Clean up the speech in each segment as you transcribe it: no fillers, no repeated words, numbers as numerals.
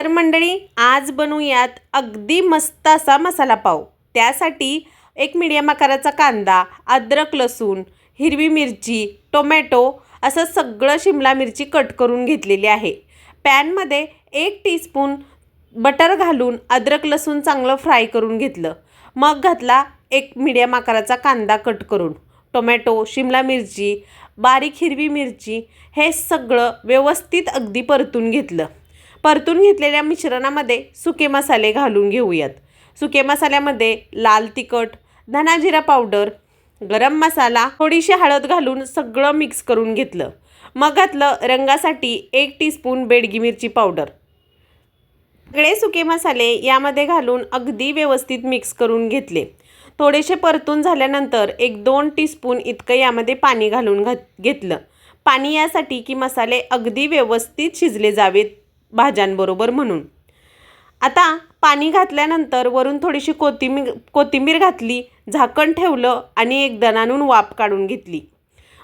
तर मंडळी, आज बनवूयात अगदी मस्त असा मसाला पाव। त्यासाठी एक मीडियम आकाराचा कांदा, अद्रक, लसूण, हिरवी मिरची, टोमॅटो असं सगळं शिमला मिरची कट करून घेतलेली आहे। पॅनमध्ये 1 टीस्पून बटर घालून अद्रक लसूण चांगलं फ्राय करून घेतलं। मग घातला एक मीडियम आकाराचा कांदा कट करून, टोमॅटो, शिमला मिरची, बारीक हिरवी मिरची हे सगळं व्यवस्थित अगदी परतून घेतलं। परतून घेतलेल्या मिश्रणामध्ये सुके मसाले घालून घेऊयात। सुके मसाल्यामध्ये लाल तिखट, धना जिरा पावडर, गरम मसाला, थोडीशी हळद घालून सगळं मिक्स करून घेतलं। मग घातलं रंगासाठी 1 टीस्पून बेडगी मिरची पावडर। सगळे सुके मसाले यामध्ये घालून अगदी व्यवस्थित मिक्स करून घेतले। थोडेसे परतून झाल्यानंतर 1-2 टीस्पून इतकं यामध्ये पाणी घालून घेतलं। पाणी यासाठी की मसाले अगदी व्यवस्थित शिजले जावेत भाज्यांबरोबर म्हणून। आता पाणी घातल्यानंतर वरून थोडीशी कोथिंबीर घातली, झाकण ठेवलं आणि एक दणानून वाफ काढून घेतली।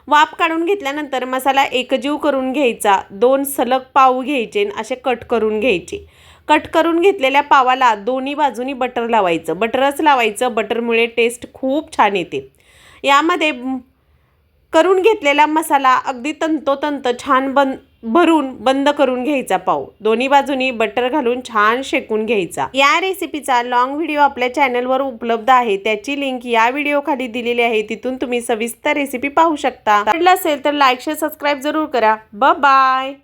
वाफ काढून घेतल्यानंतर मसाला एकजीव करून घ्यायचा। 2 सलग पाव घ्यायचे, असे कट करून घ्यायचे। कट करून घेतलेल्या पावाला दोन्ही बाजूनी बटर लावायचं। बटरच लावायचं, बटरमुळे टेस्ट खूप छान येते। यामध्ये करून घेतलेला मसाला अगदी तंतोतंत छान भरून बंद करून घ्यायचा पाव। दोन्ही बाजूनी बटर घालून छान शेकून घ्यायचा। या रेसिपीचा लॉंग व्हिडिओ आपल्या चॅनलवर उपलब्ध आहे, त्याची लिंक या व्हिडिओ खाली दिलेली आहे, तिथून तुम्ही सविस्तर रेसिपी पाहू शकता। आवडलं असेल तर लाईक, शेअर, सबस्क्राईब जरूर करा। Bye bye.